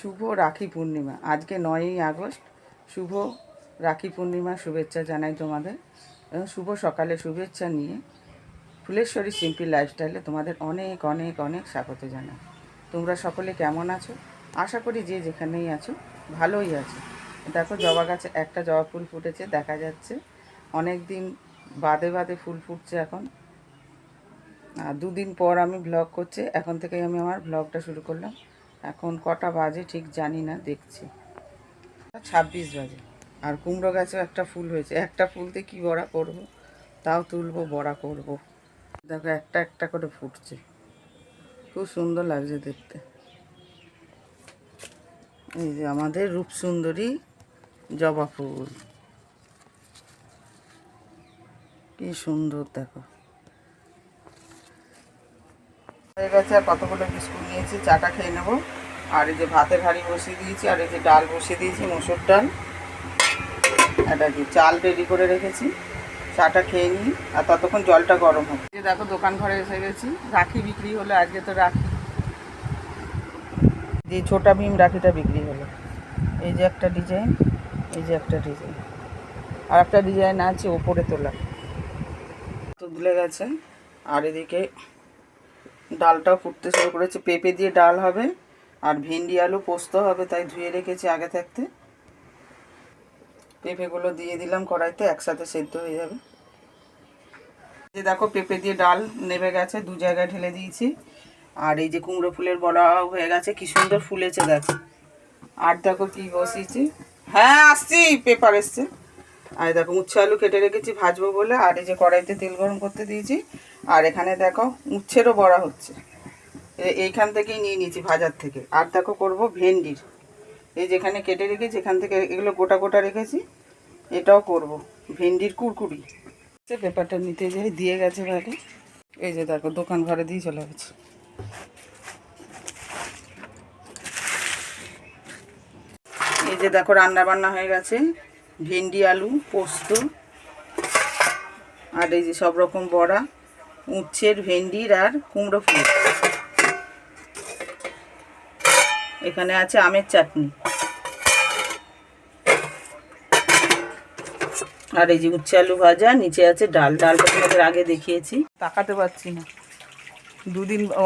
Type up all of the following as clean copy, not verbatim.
শুভ রাখি পূর্ণিমা। আজকে 9ই আগস্ট। শুভ রাখি পূর্ণিমা শুভেচ্ছা জানাই তোমাদের এবং শুভ সকালে শুভেচ্ছা নিয়ে ফুলেশ্বরী সিম্পল লাইফস্টাইলে তোমাদের অনেক অনেক অনেক স্বাগত জানাই। তোমরা সকলে কেমন আছো? আশা করি যে যেখানেই আছো ভালোই আছো। দেখো জবা গাছে একটা জবা ফুল ফুটেছে দেখা যাচ্ছে। অনেক দিন বাদে বাদে ফুল ফুটছে এখন। 2 দিন পর আমি ব্লগ করছি। এখন থেকেই আমি আমার ব্লগটা শুরু করলাম। এখন কটা বাজে ঠিক জানি না, দেখছি 26 বাজে। আর কুমড়ো গাছেও একটা ফুল হয়েছে। একটা ফুলতে কি বড়া করব, তাও তুলবো, বড়া করব। দেখো একটা একটা করে ফুটছে, খুব সুন্দর লাগছে দেখতে। এই যে আমাদের রূপসুন্দরী জবা ফুল, কি সুন্দর দেখো। হয়ে গেছে। আর কতগুলো বিস্কুট নিয়েছি, চাটা খেয়ে নেবো। আর এই যে ভাতের হাঁড়ি বসিয়ে দিয়েছি, আর এই যে ডাল বসিয়ে দিয়েছি, মসুর ডাল। এটা কি চাল রেডি করে রেখেছি, চাটা খেয়ে নিই আর ততক্ষণ জলটা গরম হবে। এই দেখো দোকান ঘরে এসে গেছি। রাখি বিক্রি হলো আজকে, তো রাখি যে ছোটা ভীম রাখিটা বিক্রি হলো। এই যে একটা ডিজাইন, এই যে একটা ডিজাইন, আর একটা ডিজাইন আছে ওপরে তোলা, তো তুলে গেছে। আর এদিকে ডালটাও ফুটতে শুরু করেছে। পেঁপে দিয়ে ডাল হবে আর ভেন্ডি আলু পোস্ত হবে, তাই ধুয়ে রেখেছি আগে থাকতে। পেঁপেগুলো দিয়ে দিলাম কড়াইতে, একসাথে সেদ্ধ হয়ে যাবে। যে দেখো পেঁপে দিয়ে ডাল নেমে গেছে, 2 জায়গায় ঢেলে দিয়েছি। আর এই যে কুমড়ো ফুলের বড়াও হয়ে গেছে, কি সুন্দর ফুলেছে দেখো। আর দেখো কি বসিয়েছি, হ্যাঁ আসছি, পেপার এসছে। আর দেখো উচ্ছে আলু কেটে রেখেছি ভাজবো বলে। আর এই যে কড়াইতে তেল গরম করতে দিয়েছি। আর এখানে দেখো উচ্ছেরও বড়া হচ্ছে, এইখান থেকেই নিয়ে নিয়েছি ভাজার থেকে। আর দেখো করব ভেন্ডির, এই যেখানে কেটে রেখেছি এখান থেকে এগুলো গোটা গোটা রেখেছি, এটাও করব ভেন্ডির কুরকুরি। পেপারটা নিতে যাই, দিয়ে গেছে বাইরে। এই যে দেখো দোকান ঘরে দিয়ে চলে গেছে। এই যে দেখো রান্না বান্না হয়ে গেছে, ভেন্ডি আলু পোস্ত, আর এই যে সব রকম বড়া, উচ্ছের, ভেন্ডির আর কুমড়ো ফুল। এখানে আছে আমের চাটনি, আর এই যে উচ্ছে আলু ভাজা, নিচে আছে ডাল। ডালটা তোমাদের আগে দেখিয়েছি। তাকাতে পারছি না,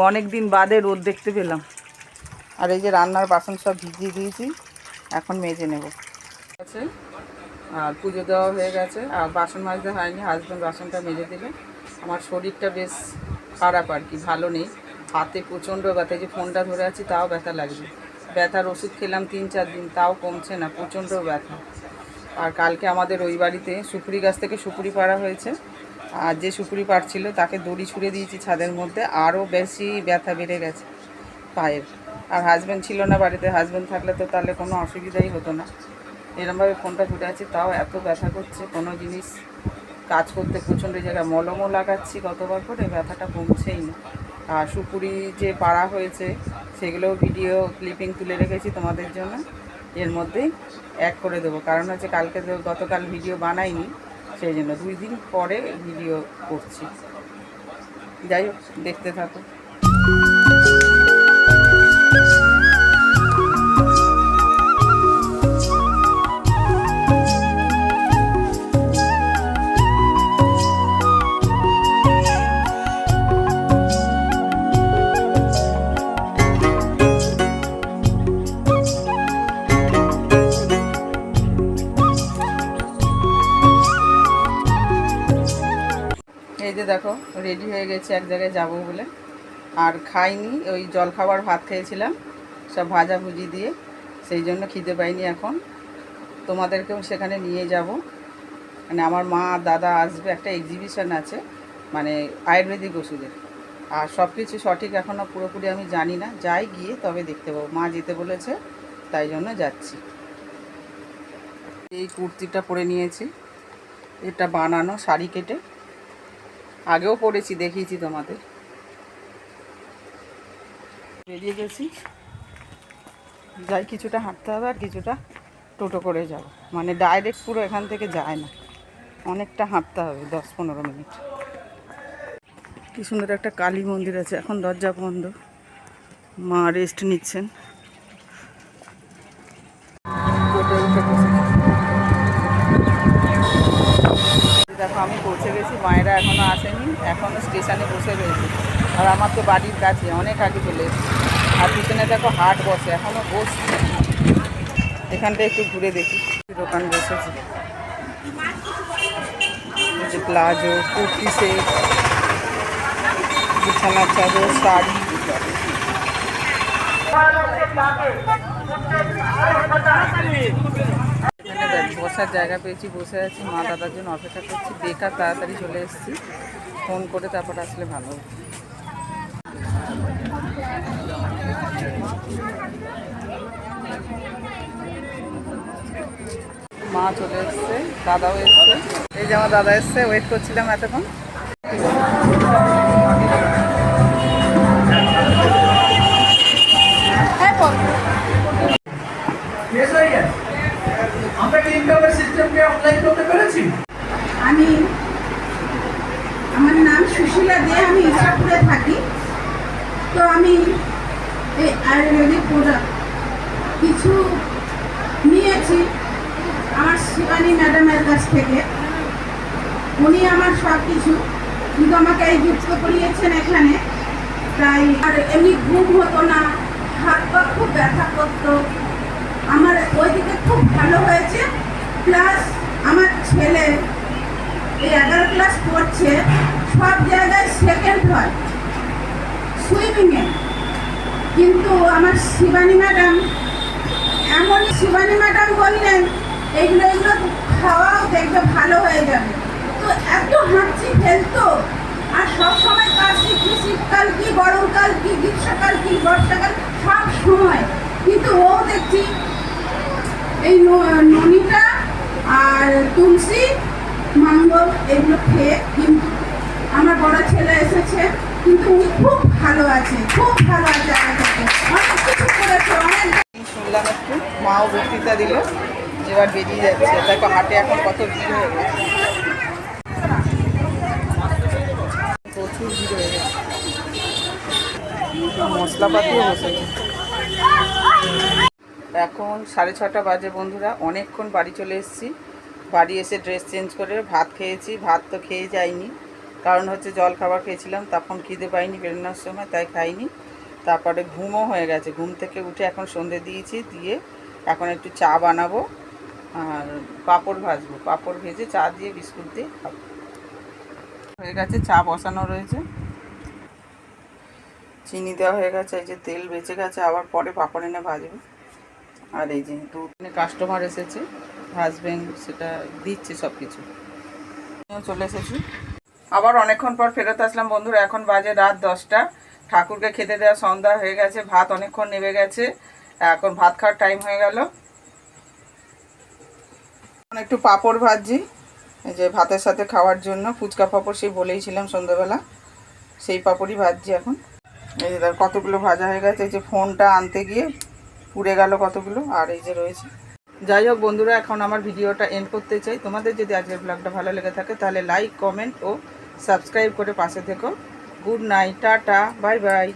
অনেক দিন বাদে রোদ দেখতে পেলাম। আর এই যে রান্নার বাসন সব ভিজিয়ে দিয়েছি, এখন মেজে নেব। আছে আর পুজো দেওয়া হয়ে গেছে। আর বাসন মাজতে হয়নি, হাজব্যান্ড বাসনটা মেজে দিলে। আমার শরীরটা বেশ খারাপ আর কি, ভালো নেই। হাতে প্রচণ্ড ব্যথা, যে ফোনটা ধরে আছি তাও ব্যথা লাগবে। ব্যথার ওষুধ খেলাম 3-4 দিন, তাও কমছে না, প্রচণ্ড ব্যথা। আর কালকে আমাদের ওই বাড়িতে সুপুরি গাছ থেকে সুপুরি পাড়া হয়েছে। আর যে সুপুরি পাড়ছিল তাকে দড়ি ছুঁড়ে দিয়েছি ছাদের মধ্যে, আরও বেশি ব্যথা বেড়ে গেছে পায়ের। আর হাজব্যান্ড ছিল না বাড়িতে, হাজব্যান্ড থাকলে তো তাহলে কোনো অসুবিধাই হতো না। এরমভাবে ফোনটা ছুটে আছি, তাও এত ব্যথা করছে। কোনো জিনিস কাজ করতে প্রচণ্ড, জায়গায় মলমও লাগাচ্ছি কতবার করে, ব্যথাটা কমছেই না। আর সুপুরি যে পাড়া হয়েছে সেগুলোও ভিডিও ক্লিপিং তুলে রেখেছি তোমাদের জন্য, এর মধ্যেই অ্যাড করে দেবো। কারণ হচ্ছে কালকে তো গতকাল ভিডিও বানাইনি, সেই জন্য 2 দিন পরে ভিডিও করছি। যাই হোক, দেখতে থাকো। এই যে দেখো রেডি হয়ে গেছে এক জায়গায় যাব বলে। আর খাইনি, ওই জলখাবার ভাত খেয়েছিলাম সব ভাজাভুজি দিয়ে, সেই জন্য খিদে পাইনি এখন। তোমাদেরকেও সেখানে নিয়ে যাব। মানে আমার মা দাদা আসবে, একটা এক্সিবিশন আছে মানে আয়ুর্বেদিক ওষুধের। আর সব কিছু সঠিক এখনও পুরোপুরি আমি জানি না, যাই গিয়ে তবে দেখতে পাবো। মা যেতে বলেছে, তাই জন্য যাচ্ছি। এই কুর্তিটা পরে নিয়েছি, এটা বানানো শাড়ি কেটে, আগেও পরেছি, দেখিয়েছি তোমাদের। বেরিয়ে গেছি, যাই কিছুটা হাঁটতে হবে আর কিছুটা টোটো করে যাব। মানে ডাইরেক্ট পুরো এখান থেকে যায় না, অনেকটা হাঁটতে হবে, 10-15 মিনিট। কি সুন্দর একটা কালী মন্দির আছে, এখন দরজা বন্ধ, মা রেস্ট নিচ্ছেন। আমি পৌঁছে গেছি, মায়েরা এখনও আসেনি, এখনও স্টেশনে বসে রয়েছে। আর আমার তো বাড়ির কাছে, অনেক আগে চলে এসেছি। আর পিছনে দেখো হাট বসে, এখনও বসছি। এখানটা একটু ঘুরে দেখি, দোকান বসেছে, প্লাজো, কুর্তি সেট, বিছানার চাদর, শাড়ি। এখানে বসার জায়গা পেয়েছি, বসে আছি, মা দাদার জন্য অপেক্ষা করছি। বেকার তাড়াতাড়ি চলে এসেছি, ফোন করে তারপর আসলে ভালো। মা চলে এসছে, দাদাও এসছে। এই যে আমার দাদা এসছে, ওয়েট করছিলাম এতক্ষণ। আমার নাম সুশীলা দে, আমি ইসাপুরে থাকি। তো আমি এই আয়ুর্বেদিক প্রোডাক্ট কিছু নিয়েছি আমার শিবানী ম্যাডামের কাছ থেকে। উনি আমার সব কিছু, কিন্তু আমাকে এই যুক্ত করিয়েছেন এখানে। তাই আর এমনি ঘুম হতো না, হাত পা খুব ব্যথা করতো, আমার ওইদিকে খুব ভালো হয়েছে। প্লাস আমার ছেলে এই 11 ক্লাস পড়ছে, সব জায়গায় সেকেন্ড হয় সুইমিংয়ে। কিন্তু আমার শিবানী ম্যাডাম এমনই, শিবানী ম্যাডাম বললেন এগুলো খাওয়াও, দেখবে ভালো হয়ে যাবে। তো এত হাঁচি ফেলতো, আর সবসময় কাশি, কি শীতকাল কি গরমকাল কি গ্রীষ্মকাল কি বর্ষাকাল সব সময়। কিন্তু ও দেখছি এই ননিটা আর তুলসী মঙ্গল এগুলো খেয়ে, কিন্তু আমার বড় ছেলে এসেছে, কিন্তু উনি খুব ভালো আছে, খুব ভালো আছে। অনেক কিছু করেছে, অনেক শুনলাম একটু, মাও বক্তৃতা দিল, এবার বেরিয়ে যাচ্ছে। দেখো হাটে এখন কত ভিড় হয়ে গেছে, প্রচুর ভিড় হয়ে গেছে, মশলাপাতিও বসেছে। এখন 6:30 বাজে বন্ধুরা, অনেকক্ষণ বাড়ি চলে এসেছি। বাড়ি এসে ড্রেস চেঞ্জ করে ভাত খেয়েছি। ভাত তো খেয়ে যাইনি, কারণ হচ্ছে জল খাবার খেয়েছিলাম, তখন খিদে পাইনি বেরোনোর সময়, তাই খাইনি। তারপরে ঘুমও হয়ে গেছে, ঘুম থেকে উঠে এখন সন্ধে দিয়েছি, দিয়ে এখন একটু চা বানাবো আর পাঁপড় ভাজবো। পাঁপড় ভেজে চা দিয়ে বিস্কুট দিয়ে খাবো। হয়ে গেছে, চা বসানো রয়েছে, চিনি দেওয়া হয়ে গেছে, এই যে তেল বেঁচে গেছে, আবার পরে পাঁপড় এনে ভাজবো। আর এই যে দুদিনে কাস্টমার এসেছে, হাজবেন্ড সেটা দিচ্ছে সব কিছু। চলে এসেছি, আবার অনেকক্ষণ পর ফেরত আসলাম বন্ধুরা। এখন বাজে রাত 10টা, ঠাকুরকে খেতে দেওয়া সন্ধ্যা হয়ে গেছে, ভাত অনেকক্ষণ নেমে গেছে, এখন ভাত খাওয়ার টাইম হয়ে গেল। একটু পাঁপড় ভাজছি, এই যে ভাতের সাথে খাওয়ার জন্য। ফুচকা পাঁপড় সেই বলেইছিলাম সন্ধ্যাবেলা, সেই পাঁপড়ই ভাজছি এখন। এই যে কতগুলো ভাজা হয়ে গেছে, এই যে ফোনটা আনতে গিয়ে পুড়ে গেল কতগুলো, আর এই যে রয়েছে। যাই হোক বন্ধুরা, এখন আমার ভিডিওটা এন্ড করতে চাই। তোমাদের যদি আজকের ব্লগটা ভালো লেগে থাকে তাহলে লাইক, কমেন্ট ও সাবস্ক্রাইব করে পাশে থেকো। Good night, tata, bye bye.